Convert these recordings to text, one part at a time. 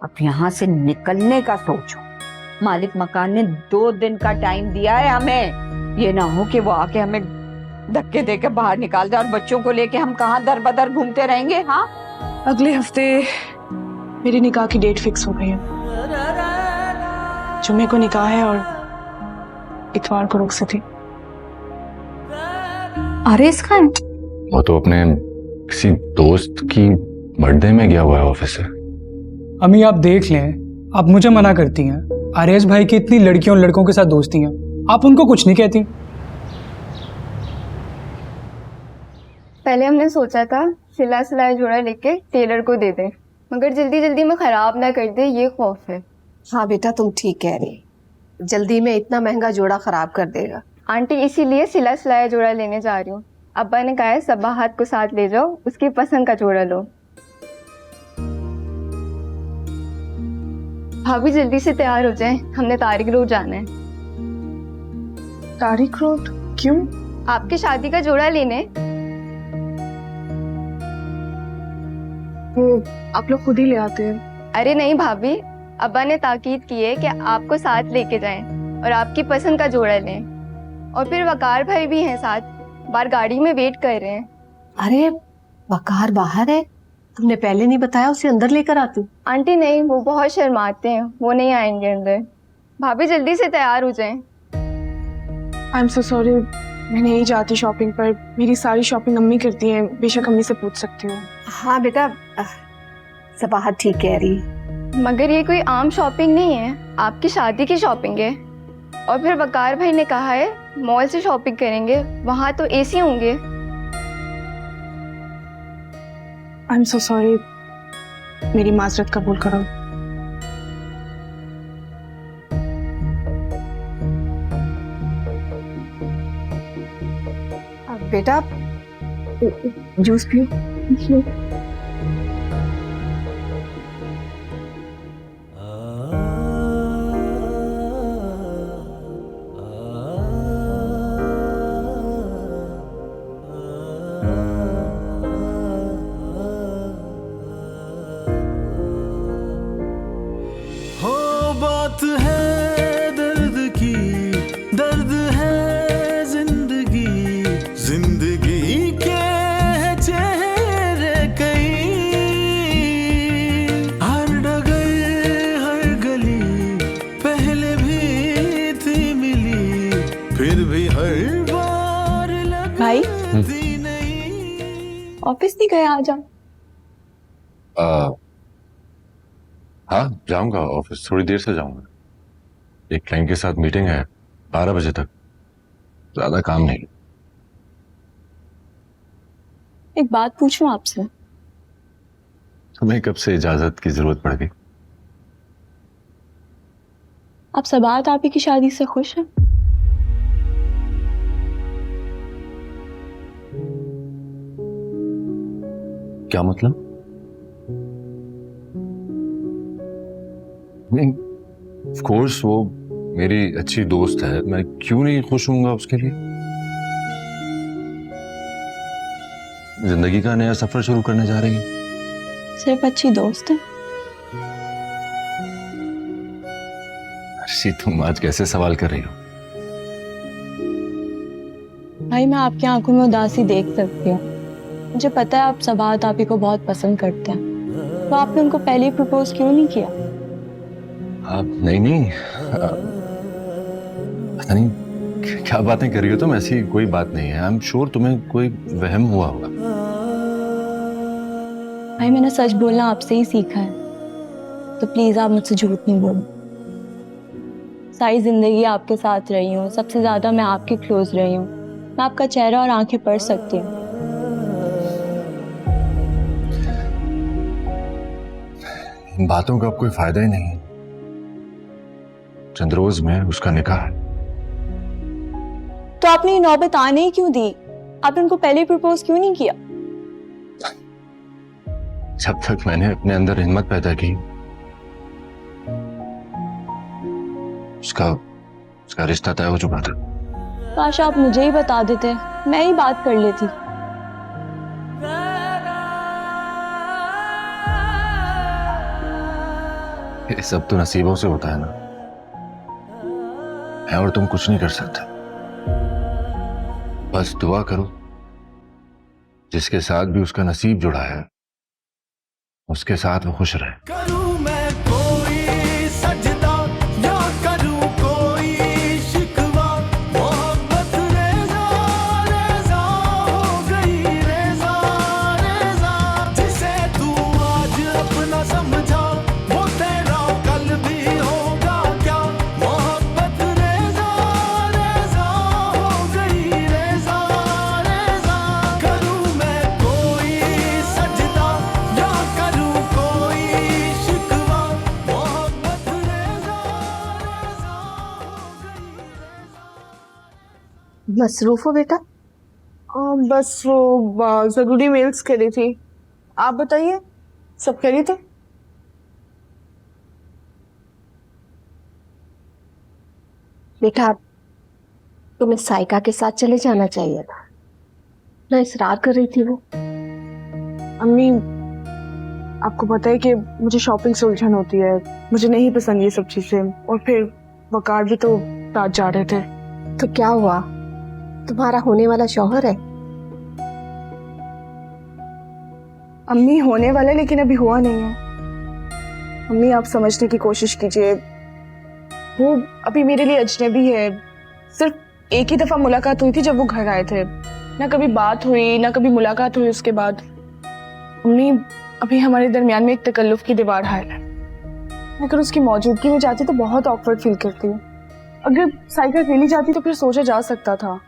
अब यहाँ से निकलने का सोचो। मालिक मकान ने 2 दिन का टाइम दिया है हमें। ये ना हो कि वो आके हमें धक्के देकर बाहर निकाल दे और बच्चों को लेके हम कहाँ दर बदर घूमते रहेंगे। हाँ, अगले हफ्ते मेरी निकाह की डेट फिक्स हो गई है। जुम्मे को निकाह है और इतवार को रुखसती। आरिस खान, वो तो अपने किसी दोस्त की बर्थडे में गया हुआ है ऑफिस से। अम्मी आप देख लें, आप मुझे मना करती हैं। आरिस भाई की इतनी लड़कियों और लड़कों के साथ दोस्ती हैं, आप उनको कुछ नहीं कहती। पहले हमने सोचा था सिला सिलाया जोड़ा लेके टेलर को दे दें, मगर जल्दी जल्दी में ख़राब ना कर दे, ये खौफ है। हाँ बेटा तुम ठीक कह रही, जल्दी में इतना महंगा जोड़ा खराब कर देगा। आंटी इसीलिए सिला सिलाया जोड़ा लेने जा रही हूँ। अब्बा ने कहा है सबाहत को साथ ले जाओ, उसकी पसंद का जोड़ा लो। भाभी जल्दी से तैयार हो जाएं, हमने तारिक रोड जाना है। तारिक रोड क्यों? आपकी शादी का जोड़ा लेने। वो आप लोग खुद ही ले आते हैं। अरे नहीं भाभी, अब्बा ने ताकीद की है कि आपको साथ लेके जाएं और आपकी पसंद का जोड़ा लें। और फिर वकार भाई भी हैं साथ, बाहर गाड़ी में वेट कर रहे हैं। अरे वकार बाहर है, तुमने पहले नहीं बताया, उसे अंदर लेकर आती। आंटी नहीं, वो बहुत शर्माते हैं, वो नहीं आएंगे अंदर। भाभी जल्दी से तैयार हो जाएं। आई एम सो सॉरी, मैं नहीं जाती शॉपिंग पर। मेरी सारी शॉपिंग अम्मी करती हैं, बेशक अम्मी से पूछ सकती हूँ। हाँ बेटा, सबाहत ठीक कह रही। मगर ये कोई आम शॉपिंग नहीं है, आपकी शादी की शॉपिंग है। और फिर वकार भाई ने कहा है मॉल से शॉपिंग करेंगे, वहाँ तो एसी होंगे। आई एम सो सॉरी, मेरी माजरत कबूल करो। बेटा जूस पियो। बात है दर्द की, दर्द है जिंदगी, जिंदगी के है चेहरे कई। हर डगर हर गली पहले भी थी मिली, फिर भी हर बार भाई लगती नहीं। ऑफिस नहीं गए आज आप? हाँ जाऊंगा ऑफिस, थोड़ी देर से जाऊंगा। एक क्लाइंट के साथ मीटिंग है 12 बजे तक, ज्यादा काम नहीं। एक बात पूछूं आपसे? तुम्हें कब से इजाजत की जरूरत पड़ गई? आप सबाहत आपी की शादी से खुश हैं? क्या मतलब? नहीं, ऑफ कोर्स वो मेरी अच्छी दोस्त है, मैं क्यों नहीं खुश होऊंगा उसके लिए। जिंदगी का नया सफर शुरू करने जा रही है। सिर्फ अच्छी दोस्त है? अर्शी तुम आज कैसे सवाल कर रही हो? भाई मैं आपकी आंखों में उदासी देख सकती हूँ, मुझे पता है आप सबाहत आपी को बहुत पसंद करते हैं, तो आपने उनको पहले ही प्रपोज क्यों नहीं किया? नहीं पता नहीं क्या बातें कर रही हो तुम, ऐसी कोई बात नहीं है। आई एम श्योर तुम्हें कोई वहम हुआ होगा। भाई मैंने सच बोलना आपसे ही सीखा है, तो प्लीज आप मुझसे झूठ नहीं बोलो। सारी जिंदगी आपके साथ रही हूँ, सबसे ज्यादा मैं आपके क्लोज रही हूँ, मैं आपका चेहरा और आंखें पढ़ सकती हूँ। इन बातों का अब कोई फायदा ही नहीं। चंद रोज में उसका निकाह है। तो आपने ये नौबत आने ही क्यों दी? आपने उनको पहले प्रपोज क्यों नहीं किया? जब तक मैंने अपने अंदर हिम्मत पैदा की, उसका रिश्ता तय हो चुका था। काश आप मुझे ही बता देते, मैं ही बात कर लेती। ये सब तो नसीबों से होता है ना, मैं और तुम कुछ नहीं कर सकते। बस दुआ करो जिसके साथ भी उसका नसीब जुड़ा है उसके साथ वो खुश रहे। करूं मैं कोई सजदा या करूं कोई शिकवा, मोहब्बत रेज़ा रेज़ा हो गई, रेज़ा रेज़ा। जिसे तू आज अपना समझा वो तेरा कल भी होगा क्या, मोहब्बत रेज़ा रेज़ा हो गई, रेज़ा रेज़ा। करूं मैं कोई सजदा या करूं कोई शिकवा, मोहब्बत रेज़ा रेज़ा हो गई, रेज़ा। मसरूफ हो बेटा? बस वो ज़रूरी मेल्स करी थी। आप बताइए, सब करी थे? बेटा तुम्हें साइका के साथ चले जाना चाहिए था ना, इसरार कर रही थी वो। अम्मी, आपको पता है कि मुझे शॉपिंग से उलझन होती है, मुझे नहीं पसंद ये सब चीजें। और फिर वकार भी तो साथ जा रहे थे। तो क्या हुआ, तुम्हारा होने वाला शौहर है? अम्मी, होने वाला है लेकिन अभी हुआ नहीं है। अम्मी, आप समझने की कोशिश कीजिए, वो अभी मेरे लिए अजनबी है। सिर्फ एक ही दफा मुलाकात हुई थी जब वो घर आए थे, ना कभी बात हुई ना कभी मुलाकात हुई उसके बाद। अम्मी, अभी हमारे दरमियान में एक तकल्लुफ की दीवार हायल है। अगर उसकी मौजूदगी में जाती तो बहुत ऑकवर्ड फील करती हूँ। अगर साइका अकेली जाती तो फिर सोचा जा सकता था।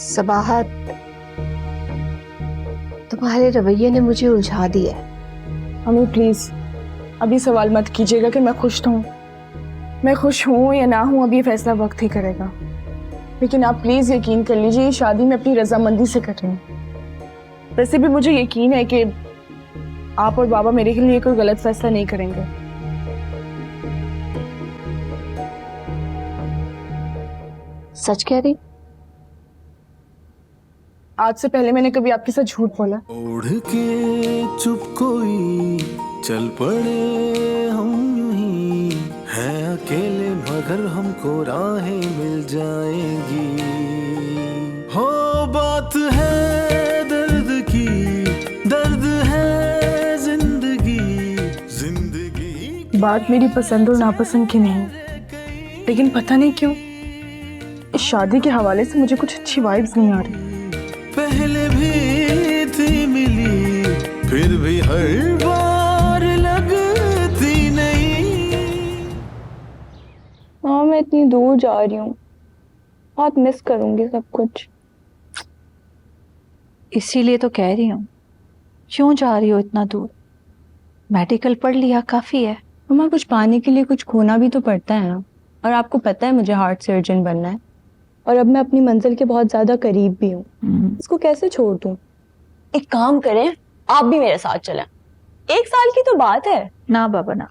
सबाहत, तुम्हारे रवैये ने मुझे उलझा दिया है। अम्मी प्लीज अभी सवाल मत कीजिएगा कि मैं खुश हूँ। मैं खुश हूँ या ना हूँ अभी फैसला वक्त ही करेगा। लेकिन आप प्लीज यकीन कर लीजिए, ये शादी मैं अपनी रजामंदी से कर रही हूँ। वैसे भी मुझे यकीन है कि आप और बाबा मेरे लिए कोई गलत फैसला नहीं करेंगे। सच कह रही? आज से पहले मैंने कभी आपके साथ झूठ बोला? ओढ़ के चुप कोई चल पड़े हम यूं ही, हैं अकेले मगर हमको राहें मिल जाएंगी। हो बात है दर्द की, दर्द है जिंदगी, जिंदगी। बात मेरी पसंद और नापसंद की नहीं, लेकिन पता नहीं क्यों इस शादी के हवाले से मुझे कुछ अच्छी वाइब्स नहीं आ रही। पहले भी थी मिली फिर भी हर बार लगती नहीं। हाँ, मैं इतनी दूर जा रही हूँ, बहुत मिस करूंगी सब कुछ। इसीलिए तो कह रही हूँ, क्यों जा रही हो इतना दूर? मेडिकल पढ़ लिया, काफी है। मम्मा, कुछ पाने के लिए कुछ खोना भी तो पड़ता है ना। और आपको पता है मुझे हार्ट सर्जन बनना है, और अब मैं अपनी मंजिल के बहुत ज्यादा करीब भी हूँ। इसको कैसे छोड़ दूँ? एक काम करें, आप भी मेरे साथ चलें। 1 साल की तो बात है। ना बाबा ना,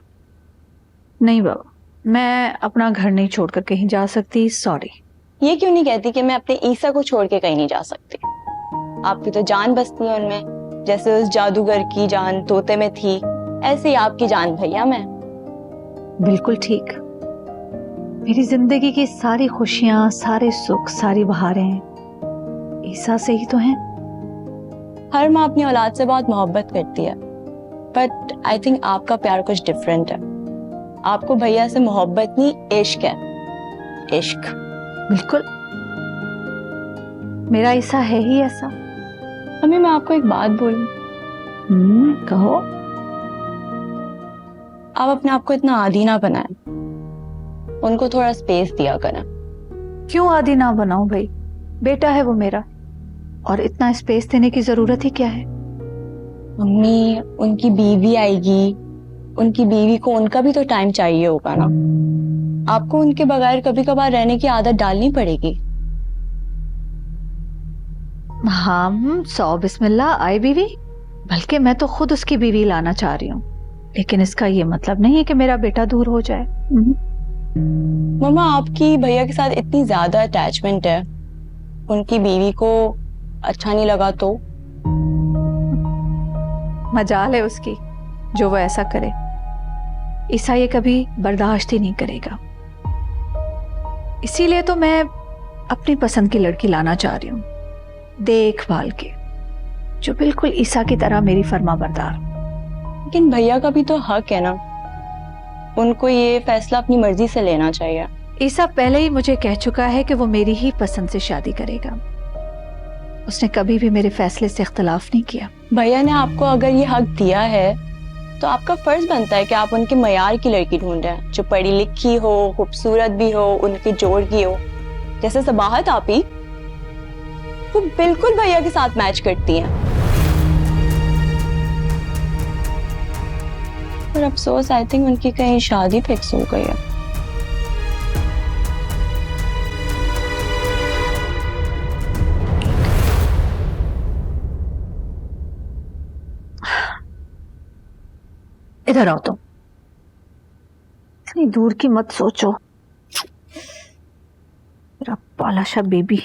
नहीं बाबा, मैं अपना घर नहीं छोड़कर कहीं जा सकती, सॉरी। ये क्यों नहीं कहती कि मैं अपने ईसा को छोड़ के कहीं नहीं जा सकती? आपकी तो जान बसती है उनमें, जैसे उस जादूगर की जान तोते में थी, ऐसे ही आपकी जान भैया में। बिल्कुल ठीक। मेरी जिंदगी की सारी खुशियां, सारे सुख, सारी बहारें ईसा से ही तो हैं। हर माँ अपनी औलाद से बहुत मोहब्बत करती है, बट आई थिंक आपका प्यार कुछ डिफरेंट है। आपको भैया से मोहब्बत नहीं, इश्क है। इश्क। बिल्कुल, मेरा ईसा है ही ऐसा। अम्मी, मैं आपको एक बात बोलूं? कहो। आप अपने आप को इतना आदी ना बनाएं, उनको थोड़ा स्पेस दिया करें। क्यों आदी ना बनाऊं भाई, बेटा है वो मेरा, और इतना स्पेस देने की जरूरत ही क्या है? मम्मी, उनकी बीवी आएगी, उनकी बीवी को उनका भी तो टाइम चाहिए होगा ना। आपको उनके बगैर कभी कभार रहने की आदत डालनी पड़ेगी। हम 100 बिस्मिल्लाह आए बीवी, बल्कि मैं तो खुद उसकी बीवी लाना चाह रही हूँ, लेकिन इसका ये मतलब नहीं है कि मेरा बेटा दूर हो जाए। मम्मा, आपकी भैया के साथ इतनी ज्यादा अटैचमेंट है, उनकी बीवी को अच्छा नहीं लगा तो? मजाल है उसकी जो वो ऐसा करे। ईसा ये कभी बर्दाश्त ही नहीं करेगा। इसीलिए तो मैं अपनी पसंद की लड़की लाना चाह रही हूँ, देखभाल के, जो बिल्कुल ईसा की तरह मेरी फर्मा बरदार। लेकिन भैया का भी तो हक है ना, उनको ये फैसला अपनी मर्जी से लेना चाहिए। ईसा पहले ही मुझे कह चुका है कि वो मेरी ही पसंद से शादी करेगा। उसने कभी भी मेरे फैसले से इख्तलाफ नहीं किया। भैया ने आपको अगर ये हक दिया है तो आपका फर्ज बनता है कि आप उनके मयार की लड़की ढूंढें, जो पढ़ी लिखी हो, खूबसूरत भी हो, उनके जोड़ की हो। जैसे सबाहत आपी, वो बिल्कुल भैया के साथ मैच करती हैं। पर अफसोस आई थिंक उनकी कहीं शादी फिक्स हो गई है। इधर आओ तुम। इतनी दूर की मत सोचो, मेरा पाला सा बेबी।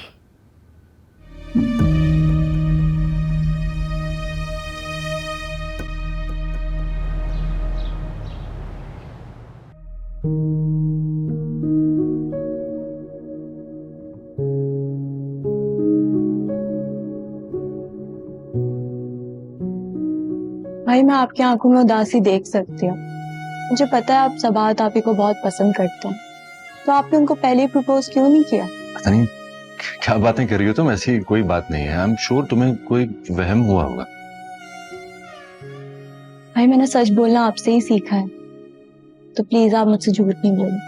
भाई मैं आपकी आंखों में उदासी देख सकती हूँ। मुझे पता है आप सबाहत आपी को बहुत पसंद करते हैं, तो आपने उनको पहले ही प्रपोज क्यों नहीं किया? पता नहीं क्या बातें कर रही हो तुम, ऐसी कोई बात नहीं है। आई एम श्योर तुम्हें कोई वहम हुआ होगा। भाई मैंने सच बोलना आपसे ही सीखा है, तो प्लीज आप मुझसे झूठ नहीं बोलो।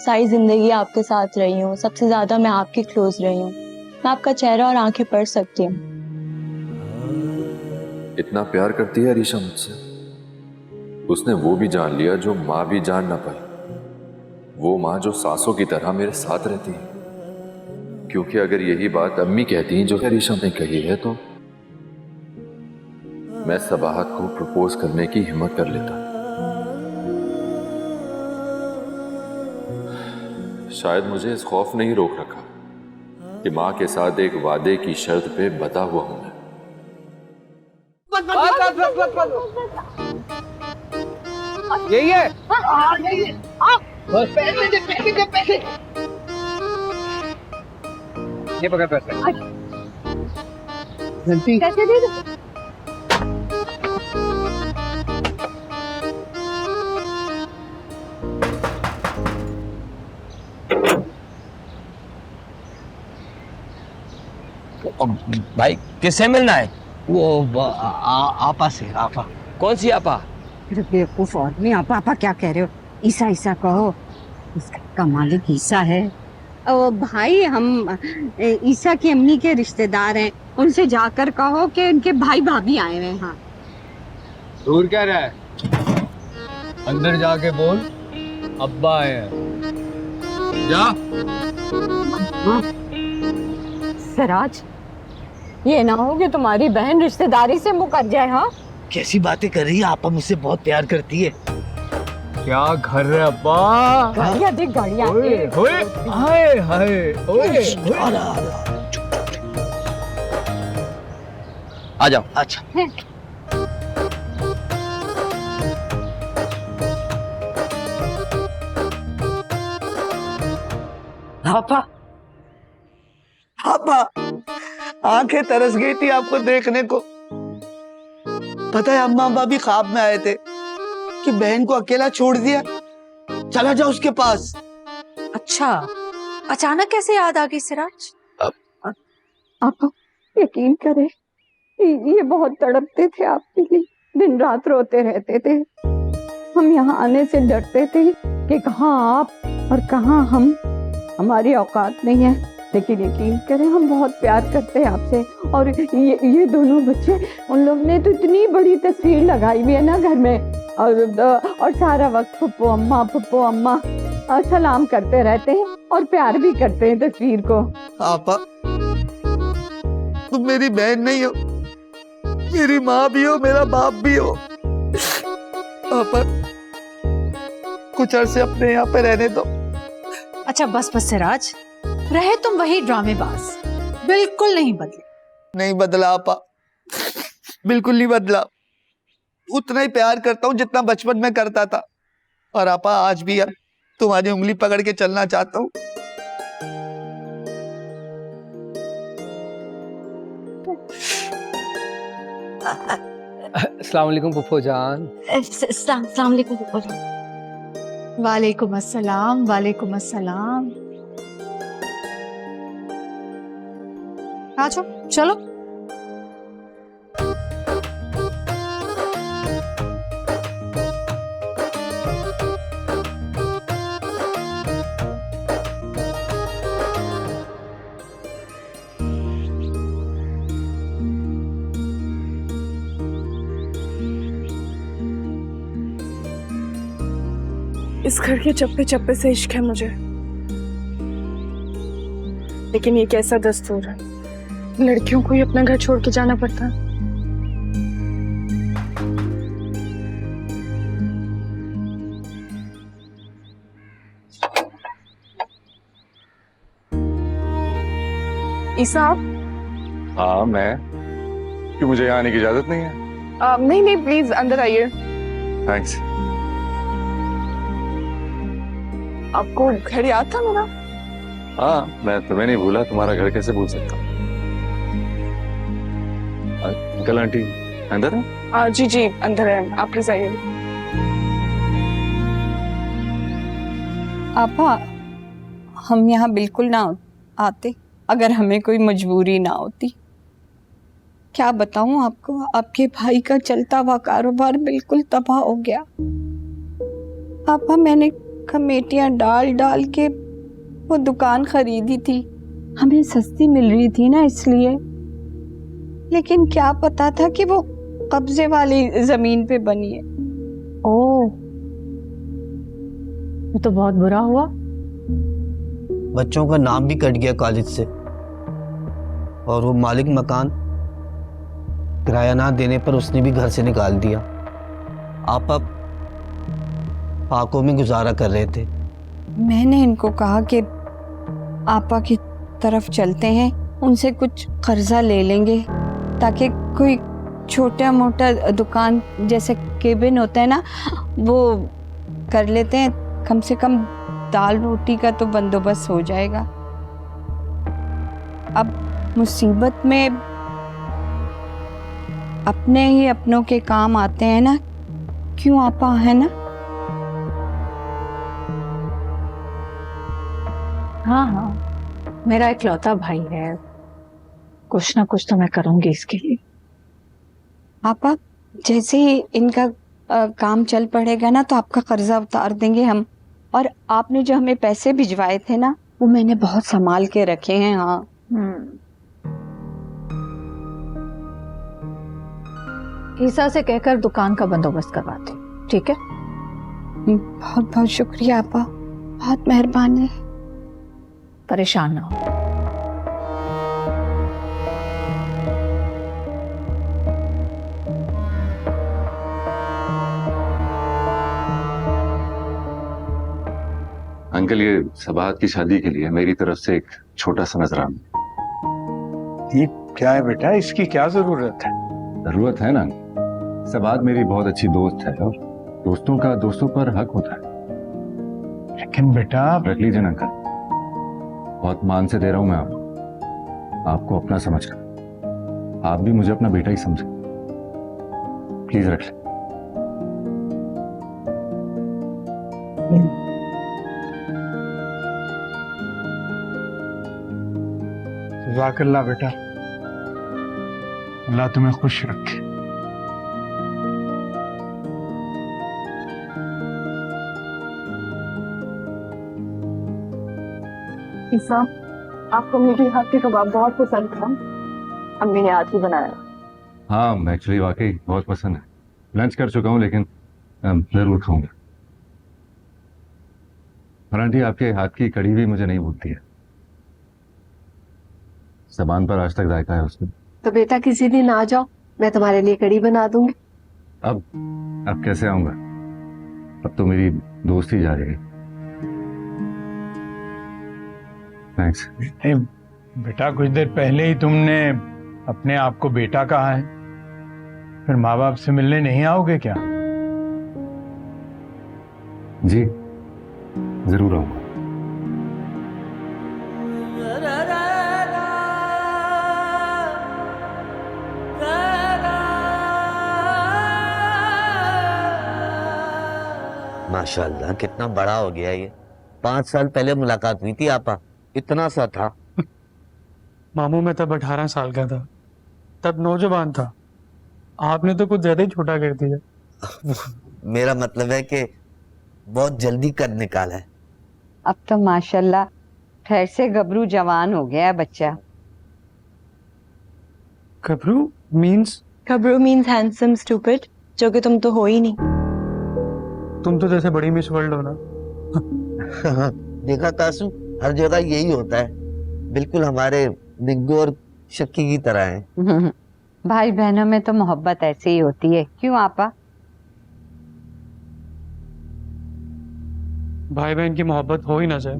सारी जिंदगी आपके साथ रही हूँ, सबसे ज्यादा मैं आपके क्लोज रही हूँ। मैं आपका चेहरा और आंखें पढ़ सकती हूँ। इतना प्यार करती है अरीशा मुझसे, उसने वो भी जान लिया जो माँ भी जान ना पाई। वो माँ जो सांसों की तरह मेरे साथ रहती है। क्योंकि अगर यही बात अम्मी कहती जो अरीशा ने कही है, तो मैं सबाहत को प्रपोज करने की हिम्मत कर लेता। शायद मुझे इस खौफ ने ही रोक रखा कि माँ के साथ एक वादे की शर्त पे बता हुआ हूं मैं। यही है। पैसे ये पकड़ पैसे। पैसे दे दो। भाई किससे मिलना है? वो आपा से। आपा? कौन सी आपा? बेवकूफ आदमी, आपा क्या कह रहे हो? ईसा ईसा कहो, इसका मालिक ईसा है। ओ भाई, हम ईसा की अम्मी के रिश्तेदार हैं, उनसे जाकर कहो कि उनके भाई भाभी आए हुए हैं। हाँ। दूर क्या रहा है, अंदर जाके बोल अब्बा आए हैं। जा। सिराज, ये ना हो कि तुम्हारी बहन रिश्तेदारी से मुकर जाए। हाँ, कैसी बातें कर रही है? आपा मुझसे बहुत प्यार करती है। क्या घर है अब्बा? गाड़ियाँ देख, गाड़ियाँ। हाय हाय, आ जाओ। अच्छा पापा, पापा, आंखें तरस गई थी आपको देखने को। पता है अम्मा अब्बा भी ख्वाब में आए थे कि बहन को अकेला छोड़ दिया, चला जाओ उसके पास। अच्छा, अचानक कैसे याद आ गई सिराज? आप यकीन करें, ये बहुत तड़पते थे आपके लिए, दिन रात रोते रहते थे। हम यहाँ आने से डरते थे कि कहाँ आप और कहाँ हम, हमारी औकात नहीं है। लेकिन यकीन करें, हम बहुत प्यार करते हैं आपसे। और ये दोनों बच्चे, उन लोग ने तो इतनी बड़ी तस्वीर लगाई हुई है ना घर में, और सारा वक्त पप्पू अम्मा सलाम करते रहते हैं और प्यार भी करते हैं तस्वीर को। आपा, तुम मेरी बहन नहीं हो, मेरी माँ भी हो, मेरा बाप भी हो। आपा, कुछ अरसे अपने यहाँ पे रहने दो। अच्छा बस बस सिराज, रहे तुम वही ड्रामेबाज, बिल्कुल नहीं बदले। नहीं बदला आपा, बिल्कुल नहीं बदला। उतना ही प्यार करता हूँ जितना बचपन में करता था। और आपा आज भी यार तुम्हारी उंगली पकड़ के चलना चाहता हूँ। अस्सलाम वालेकुम फूफो जान। अस्सलाम वालेकुम फूफो जान। वालेकुम अस्सलाम, वालेकुम अस्सलाम। आ जाओ, चलो। इस घर के चप्पे चप्पे से इश्क है मुझे, लेकिन ये कैसा दस्तूर है, लड़कियों को ही अपना घर छोड़ के जाना पड़ता है। ईसा आप? हाँ मैं, क्यों मुझे यहाँ आने की इजाजत नहीं है? नहीं नहीं, प्लीज अंदर आइए। थैंक्स। आपको घर याद था मेरा? हाँ, मैं तुम्हें नहीं भूला, तुम्हारा घर कैसे भूल सकता हूँ। अंकल आंटी अंदर है? जी जी अंदर है, आप प्लीज आइए। आपा, हम यहाँ बिल्कुल ना आते अगर हमें कोई मजबूरी ना होती। क्या बताऊं आपको, आपके भाई का चलता हुआ कारोबार बिल्कुल तबाह हो गया। आपा, मैंने कमेटियां डाल डाल के वो दुकान खरीदी थी, हमें सस्ती मिल रही थी ना इसलिए। लेकिन क्या पता था कि वो कब्जे वाली जमीन पे बनी है। ओह, ये तो बहुत बुरा हुआ। बच्चों का नाम भी कट गया कॉलेज से, और वो मालिक मकान किराया ना देने पर उसने भी घर से निकाल दिया। आप अब पाकों में गुजारा कर रहे थे। मैंने इनको कहा कि आपा की तरफ चलते हैं, उनसे कुछ कर्जा ले लेंगे ताकि कोई छोटा मोटा दुकान जैसे केबिन होता है ना, वो कर लेते हैं। कम से कम दाल रोटी का तो बंदोबस्त हो जाएगा। अब मुसीबत में अपने ही अपनों के काम आते हैं ना, क्यों आपा, है ना? हाँ हाँ, मेरा इकलौता भाई है, कुछ ना कुछ तो मैं करूंगी इसके लिए। आपा, जैसे ही इनका काम चल पड़ेगा ना तो आपका कर्जा उतार देंगे हम। और आपने जो हमें पैसे भिजवाए थे ना, वो मैंने बहुत संभाल के रखे हैं। हाँ, ईसा से कहकर दुकान का बंदोबस्त करवाते, ठीक है? बहुत बहुत शुक्रिया आपा, बहुत मेहरबानी। परेशान ना हो। अंकल, ये सबात की शादी के लिए मेरी तरफ से एक छोटा सा नजराना। ये क्या है बेटा, इसकी क्या जरूरत है? जरूरत है ना, सबात मेरी बहुत अच्छी दोस्त है और दोस्तों का दोस्तों पर हक होता है। लेकिन बेटा, रख लीजिए ना अंकल, बहुत मान से दे रहा हूं मैं आपको अपना समझकर। आप भी मुझे अपना बेटा ही समझे, प्लीज रख लें। जज़ाकल्लाह बेटा, अल्लाह तुम्हें खुश रखे। ईसा, आपको मेरे हाथ के कबाब बहुत पसंद था, अम्मी ने आज ही बनाया। हाँ, एक्चुअली वाकई बहुत पसंद है। लंच कर चुका हूँ लेकिन जरूर खाऊंगा। और आंटी, आपके हाथ की कढ़ी भी मुझे नहीं भूलती है, ज़बान पर आज तक जायका है उसमें। तो बेटा किसी दिन आ जाओ, मैं तुम्हारे लिए कढ़ी बना दूंगी। अब कैसे आऊंगा, अब तो मेरी दोस्ती जा रही है। थैंक्स। बेटा, कुछ देर पहले ही तुमने अपने आप को बेटा कहा है, फिर माँ बाप से मिलने नहीं आओगे क्या? जी जरूर आऊंगा। माशाल्लाह कितना बड़ा हो गया ये। 5 साल पहले मुलाकात हुई थी आपा, इतना सा था। मामू मैं तब 18 साल का था, तब नौजवान था। आपने तो कुछ ज्यादा ही छोटा कर दिया। मेरा मतलब है कि बहुत जल्दी कद निकाला है। अब तो माशाल्लाह खैर से गबरू जवान हो गया है बच्चा। गबरू मीन्स? गबरू मीन्स हैंडसम स्टूपिड, जो कि तुम तो हो ही नहीं। तुम तो जैसे बड़ी मिस वर्ल्ड हो ना। देखा कासू, हर जगह यही होता है, बिल्कुल हमारे निग्गू और शक्की की तरह है। भाई बहनों में तो मोहब्बत ऐसे ही होती है, क्यों आपा? भाई बहन की मोहब्बत हो ही ना जाए,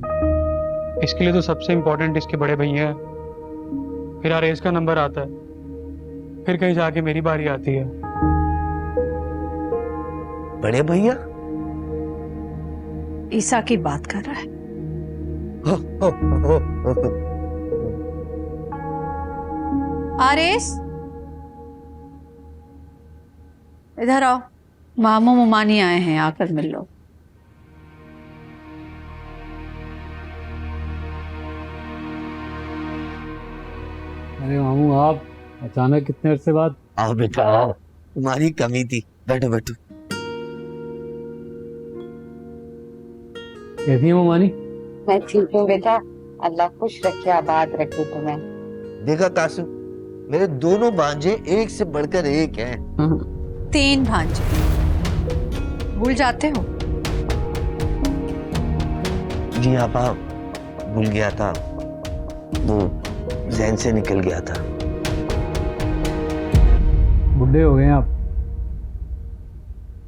इसके लिए तो सबसे इम्पोर्टेंट इसके बड़े भैया हैं। फिर आरएस का नंबर आता है, फिर कहीं जाके मेरी बारी आती है। बड़े भैया? ईसा की बात कर रहा है। आरेस, इधर आओ, मामू मुमानी आए हैं, आकर मिल लो। अरे मामू आप अचानक कितने अरसे बाद? आओ बेटा आओ, तुम्हारी कमी थी, बैठो बैठो। कैसी हो मानी? मैं ठीक हूँ बेटा, अल्लाह खुश रखे आबाद रखे तुम्हें। देखा कासू, मेरे दोनों भांजे एक से बढ़कर एक हैं। 3 भांजे, भूल जाते हो? जी आपा, भूल गया था, वो ज़हन से निकल गया था। बुढ़े हो गए आप।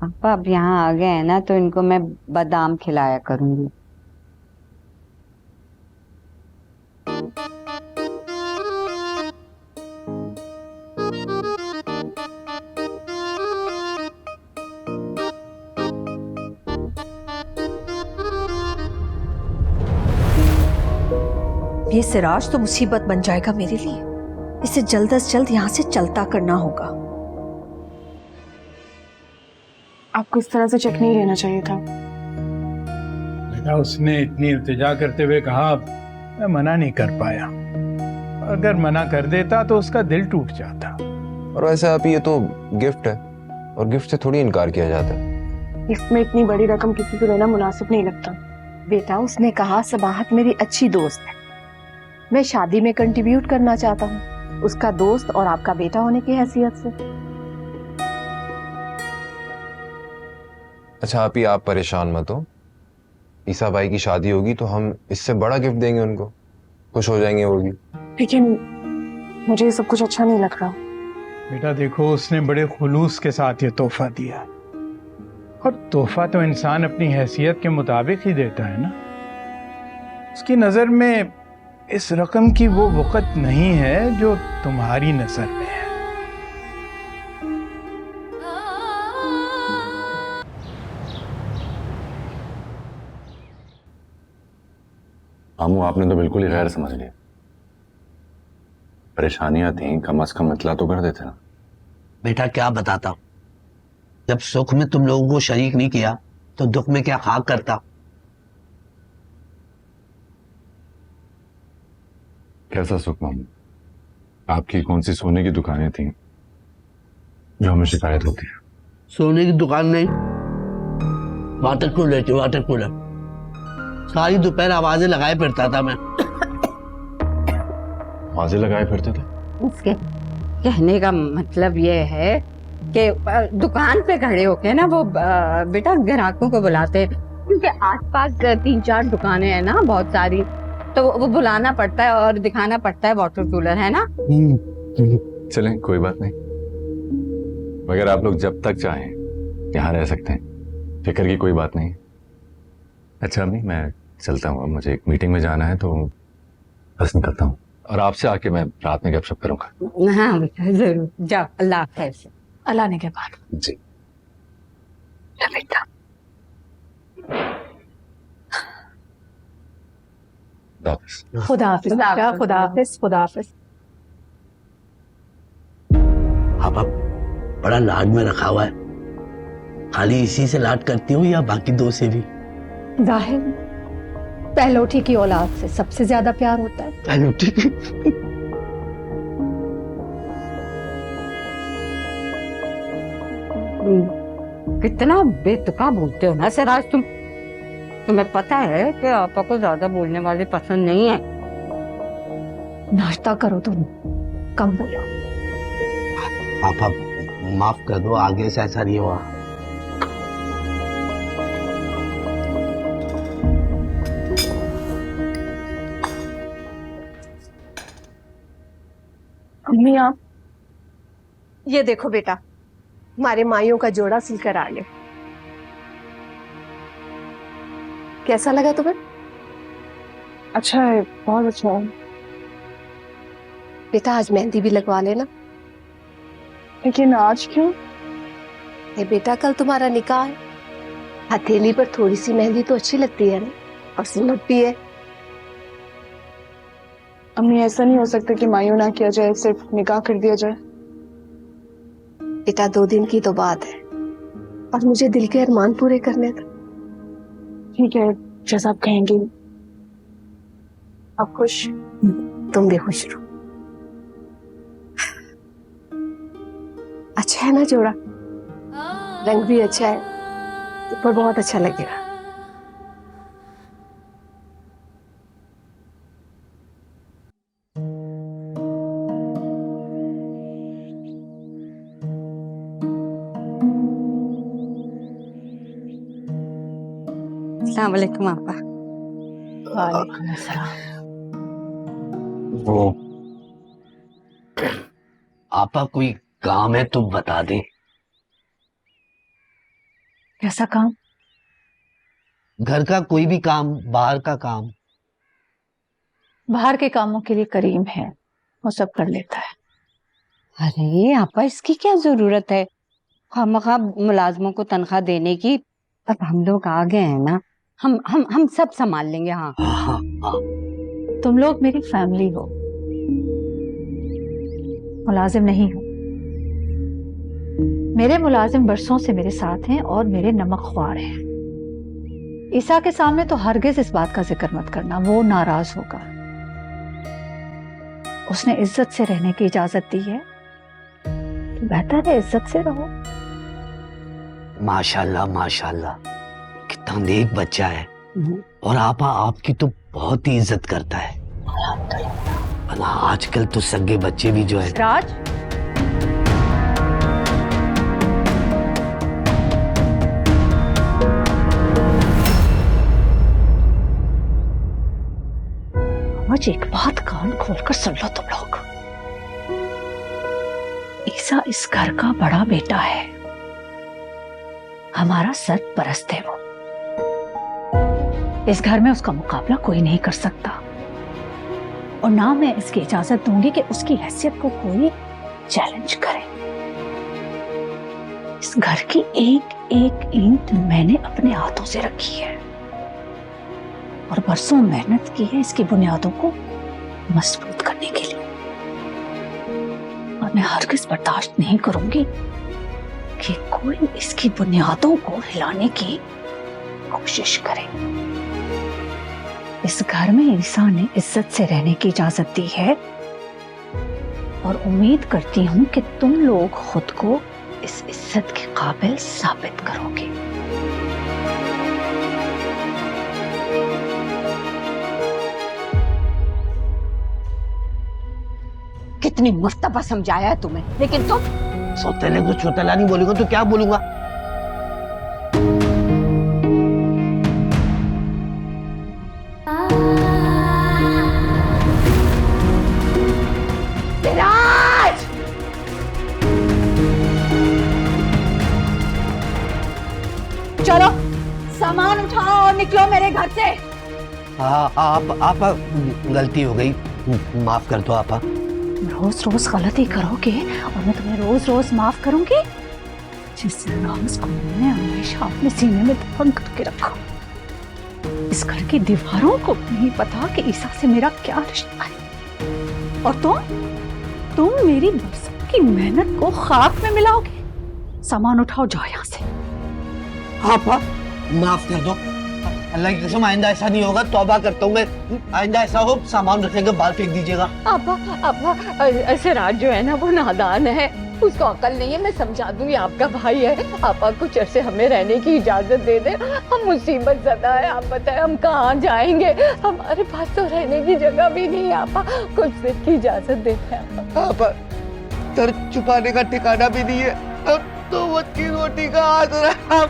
आपा अब यहाँ आ गए हैं ना, तो इनको मैं बादाम खिलाया करूंगी। ये सिराज तो मुसीबत बन जाएगा मेरे लिए। इसे जल्द से जल्द यहाँ से चलता करना होगा। आपको इस तरह से चेक नहीं लेना चाहिए था। बेटा उसने इतनी इल्तिजा करते हुए कहा, मैं मना नहीं कर पाया। अगर मना कर देता तो उसका दिल टूट जाता। और वैसे आप, ये तो गिफ्ट है और गिफ्ट से थोड़ी इनकार किया जाता है। गिफ्ट में इतनी बड़ी रकम किसी को देना मुनासिब नहीं लगता। बेटा उसने कहा सबाहत मेरी अच्छी दोस्त है, मैं शादी में कंट्रीब्यूट करना चाहता हूँ, उसका दोस्त और आपका बेटा होने की हैसियत से। अच्छा आप परेशान मत हो, ईसा भाई की शादी होगी तो हम इससे बड़ा गिफ्ट देंगे उनको, खुश हो जाएंगे वो भी। लेकिन मुझे ये सब कुछ अच्छा नहीं लग रहा। बेटा देखो, उसने बड़े खुलूस के साथ ये तोहफा दिया, और तोहफा तो इंसान अपनी हैसियत के मुताबिक ही देता है ना। उसकी नजर में इस रकम की वो वक़्त नहीं है जो तुम्हारी नजर में है। मामू आपने तो बिल्कुल ही गैर समझ लिया। परेशानियां थी, कम से कम इतला तो कर देते ना। बेटा क्या बताता हूँ, जब सुख में तुम लोगों को शरीक नहीं किया तो दुख में क्या खाक करता। कैसा सुख मामू? आपकी कौन सी सोने की दुकानें थी जो हमें शिकायत होती है? सोने की दुकान नहीं, वाटर कूलर थी, वाटर कूलर। सारी दोपहर आवाजें लगाए फिरता था मैं। आवाजें लगाए फिरते थे? उसके कहने का मतलब ये है कि दुकान पे खड़े होके ना वो बेटा ग्राहकों को बुलाते, क्योंकि आसपास 3-4 दुकानें हैं ना बहुत सारी, तो वो बुलाना पड़ता है और दिखाना पड़ता है वाटर कूलर, है ना। चलें कोई बात नहीं, मगर आप लोग जब तक चाहें यहाँ रह सकते हैं, फिक्र की कोई बात नहीं। अच्छा अम्मी मैं चलता हूँ, मुझे एक मीटिंग में जाना है तो बस निकलता हूँ, और आपसे आके मैं रात में गपशप करूंगा। हाँ बेटा जरूर, जाओ, अल्लाह हाफ़िज़। अल्लाह ने के बाद जी। बेटा खुदा हाफिज बेटा, खुदा हाफिज, खुदा हाफिज। आप बड़ा लाड में रखा हुआ है, खाली इसी से लाड करती हूँ या बाकी दो से भी? जाहिर पहलौठी की औलाद से सबसे ज्यादा प्यार होता है। पहलौठी की? कितना बेतुका बोलते हो ना सिराज तुम। तुम्हें पता है कि आपा को ज्यादा बोलने वाले पसंद नहीं है। नाश्ता करो तुम, कम बोलो। आप माफ कर दो, आगे से ऐसा नहीं हुआ। अम्मी आप ये देखो बेटा, हमारे माइयों का जोड़ा सिलकर आ गए। कैसा लगा तुम्हें? अच्छा है, बहुत अच्छा है। बेटा आज मेहंदी भी लगवा लेना। लेकिन आज क्यों? ये बेटा कल तुम्हारा निकाह है, हथेली पर थोड़ी सी मेहंदी तो अच्छी लगती है ना, और सुन्नत भी है। अम्मी ऐसा नहीं हो सकता कि मायूं ना किया जाए, सिर्फ निकाह कर दिया जाए। बेटा 2 दिन की तो बात है, और मुझे दिल के अरमान पूरे करने दो। ठीक है, जैसा आप कहेंगी। आप खुश? तुम भी खुश रहो। अच्छा है ना जोड़ा, रंग भी अच्छा है, ऊपर बहुत अच्छा लगेगा। अस्सलाम वालेकुम आपा। वालेकुम अस्सलाम। वो आपा कोई काम है तो बता दे। कैसा काम? घर का कोई भी काम, बाहर का काम। बाहर के कामों के लिए करीम है, वो सब कर लेता है। अरे आपा इसकी क्या जरूरत है खामखा मुलाजमों को तनख्वाह देने की। अब हम लोग आ गए हैं ना, हम सब संभाल लेंगे। हाँ तुम लोग मेरी फैमिली हो, मुलाजिम नहीं हो। मेरे मुलाजिम बरसों से मेरे साथ हैं और मेरे नमक ख्वार हैं। ईसा के सामने तो हरगिज इस बात का जिक्र मत करना, वो नाराज होगा। उसने इज्जत से रहने की इजाजत दी है, तो बेहतर है इज्जत से रहो। माशाल्लाह माशाल्लाह, कितना नेक बच्चा है। और आपा आपकी तो बहुत ही इज्जत करता है। वरना आजकल तो सगे बच्चे भी जो है। राज, मुझे एक बात कान खोलकर सुन लो तुम लोग। ईसा इस घर का बड़ा बेटा है, हमारा सरपरस्त है वो। इस घर में उसका मुकाबला कोई नहीं कर सकता, और ना मैं इसकी इजाजत दूंगी कि उसकी हैसियत को कोई चैलेंज करे। इस घर की एक एक ईंट मैंने अपने हाथों से रखी है, और बरसों मेहनत की है इसकी बुनियादों को मजबूत करने के लिए। और मैं हरगिज़ बर्दाश्त नहीं करूंगी कि कोई इसकी बुनियादों को हिलाने की कोशिश करे। इस घर में ईसा ने इज्जत से रहने की इजाजत दी है, और उम्मीद करती हूं कि तुम लोग खुद को इस इज्जत के काबिल साबित करोगे। कितनी मर्तबा समझाया है तुम्हें, लेकिन तुम सौतेले को चौतला नहीं बोलूंगा तो क्या बोलूंगा? सिराज! चलो सामान उठाओ और निकलो मेरे घर से। आपा गलती हो गई, माफ कर दो आपा। रोज रोज गलती करोगे और मैं तुम्हें रोज रोज माफ करूंगी? जिस राज को मैंने हमेशा अपने सीने में दफन करके रखा, इस घर की दीवारों को नहीं पता कि ईसा से मेरा क्या रिश्ता है। और तुम मेरी बरसों की मेहनत को खाक में मिलाओगे। सामान उठाओ, जाओ यहाँ से। आपा माफ कर दो, अल्लाह की कसम आइंदा ऐसा नहीं होगा, तौबा करता हूँ मैं। आइंदा ऐसा हो सामान रखेंगे बाहर फेंक दीजिएगा। आपा ऐसे राज जो है ना वो नादान है, उसको अकल नहीं है। मैं समझा दूंगी, आपका भाई है। आपा कुछ अरसे हमें रहने की इजाजत दे दे, हम मुसीबत ज़दा है। आप बताएं हम कहाँ जाएंगे, हमारे पास तो रहने की जगह भी नहीं है। आपा कुछ दिन की इजाजत देते हैं। आपा सर छुपाने का ठिकाना भी नहीं है, अब तो वक्त की रोटी का आसरा है।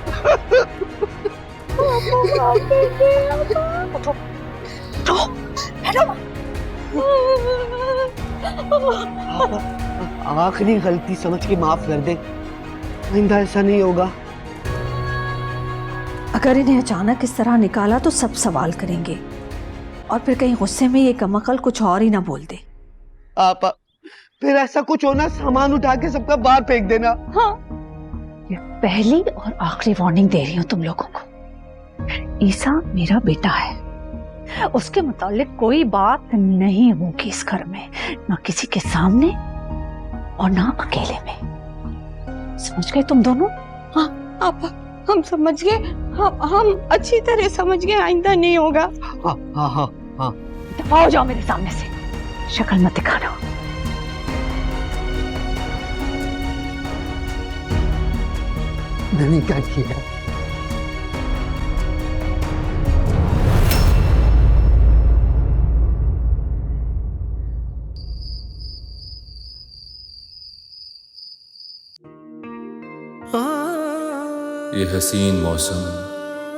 आखिरी गलती समझ के माफ कर दे, आइंदा ऐसा नहीं होगा। अगर इन्हें अचानक इस तरह निकाला तो सब सवाल करेंगे, और फिर कहीं गुस्से में ये कमअकल कुछ और ही ना बोल दे। आपा फिर ऐसा कुछ होना, सामान उठा के सबका बाहर फेंक देना। हाँ, ये पहली और आखिरी वार्निंग दे रही हूँ तुम लोगों को। ईसा मेरा बेटा है, उसके मुतालिक कोई बात नहीं होगी इस घर में, ना किसी के सामने और ना अकेले में। समझ गए तुम दोनों? हाँ आपा हम समझ गए, हम अच्छी तरह समझ गए, आइंदा नहीं होगा। हाँ हाँ हाँ हाँ। दफा हो जाओ मेरे सामने से, शक्ल मत दिखाना। मैंने क्या किया? ये हसीन मौसम,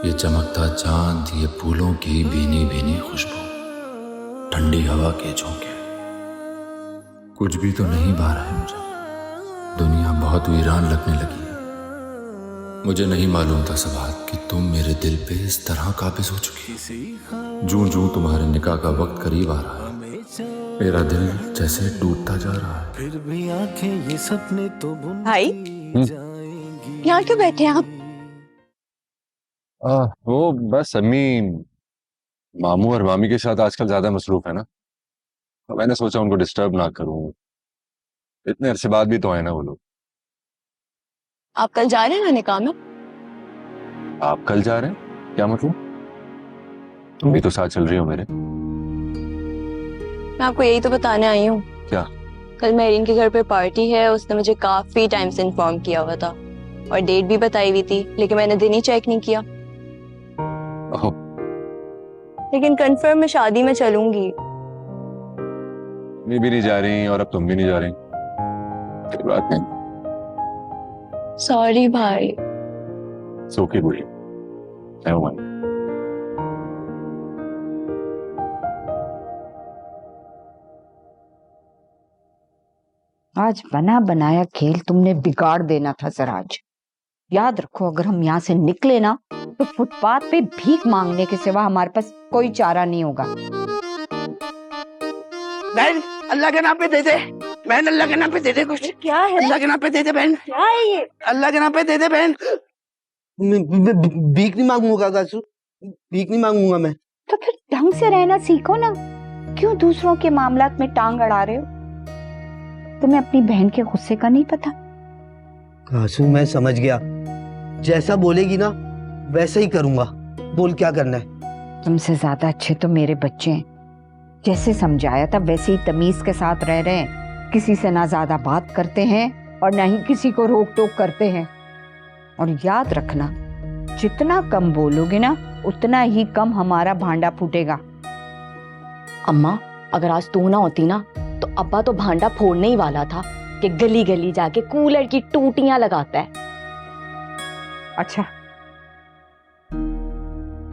ये चमकता चांद, ये फूलों की भीनी भीनी खुशबू, ठंडी हवा के झोंके, कुछ भी तो नहीं भा रहा है मुझे। दुनिया बहुत वीरान लगने लगी है। मुझे नहीं मालूम था सबात कि तुम मेरे दिल पे इस तरह काबिज हो चुकी। जूं जूं तुम्हारे निकाह का वक्त करीब आ रहा है, मेरा दिल जैसे टूटता जा रहा है। फिर भी आंखें ये सपने तो भाई यहाँ क्यों बैठे हैं आप? वो बस अम्मी मामू और मामी के साथ आजकल ज्यादा मसरूफ है ना, तो मैंने सोचा उनको डिस्टर्ब ना करूं। इतने अरसे बाद भी तो आए ना वो लोग। आप कल जा रहे हैं ना निकाह में? आप कल जा रहे हैं? क्या मतलब? तुम भी तो साथ चल रही हो मेरे। मैं आपको यही तो बताने आई हूँ। क्या? कल मेरीन के घर पे पार्टी है, उसने मुझे काफी टाइम से इन्फॉर्म किया हुआ था और डेट भी बताई हुई थी, लेकिन मैंने दिन ही चेक नहीं किया। लेकिन कंफर्म मैं शादी में चलूंगी। मैं भी नहीं जा रही और अब तुम भी नहीं जा रही। कोई बात नहीं। सॉरी भाई। सोके बोलिए। आज बना बनाया खेल तुमने बिगाड़ देना था सराज। याद रखो, अगर हम यहाँ से निकले ना तो फुटपाथ पे भीख मांगने के सिवा हमारे पास कोई चारा नहीं होगा। बहन अल्लाह के नाम पे दे दे, बहन अल्लाह के नाम पे दे दे कुछ। क्या है? अल्लाह के नाम पे दे दे बहन। क्या है ये? अल्लाह के नाम पे दे दे बहन। भीख नहीं मांगूंगा गासू, भीख नहीं मांगूंगा मैं। तो फिर ढंग से रहना सीखो ना, क्यों दूसरों के मामलात में टांग अड़ा रहे हो? तुम्हें अपनी बहन के गुस्से का नहीं पता? गासू मैं समझ गया, जैसा बोलेगी ना वैसा ही करूंगा। बोल क्या करना है? तुमसे ज्यादा अच्छे तो मेरे बच्चे हैं। जैसे समझाया था वैसे ही तमीज के साथ रह रहे हैं। किसी से ना ज्यादा बात करते हैं और ना ही किसी को रोक टोक करते हैं। और याद रखना, जितना कम बोलोगे ना उतना ही कम हमारा भांडा फूटेगा। अम्मा अगर आज तू ना होती ना तो अब्बा तो भांडा फोड़ने ही वाला था कि गली गली जाके कूलर की टूटियां लगाता है। अच्छा,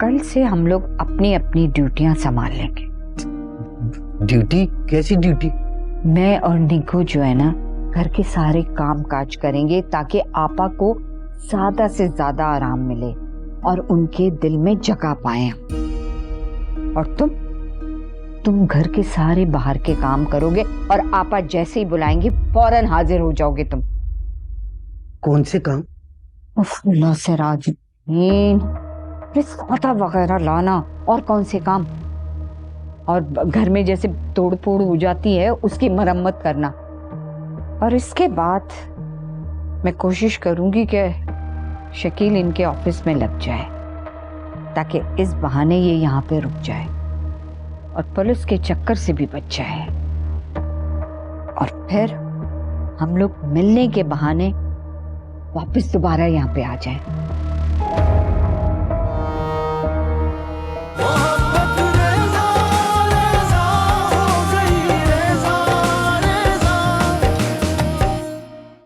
कल से हम लोग अपनी अपनी ड्यूटियां संभाल लेंगे। ड्यूटी? कैसी ड्यूटी? मैं और निको जो है ना घर के सारे काम काज करेंगे ताकि आपा को ज्यादा से ज्यादा आराम मिले और उनके दिल में जगह पाए। और तुम घर के सारे बाहर के काम करोगे और आपा जैसे ही बुलाएंगे फौरन हाजिर हो जाओगे तुम। कौन से काम? अल्लाह से राजुद्दीन, खाता वगैरह लाना और कौन से काम, और घर में जैसे तोड़ फोड़ हो जाती है उसकी मरम्मत करना। और इसके बाद मैं कोशिश करूंगी कि शकील इनके ऑफिस में लग जाए ताकि इस बहाने ये यहाँ पे रुक जाए और पुलिस के चक्कर से भी बच जाए, और फिर हम लोग मिलने के बहाने वापस दोबारा यहाँ पे आ जाएं।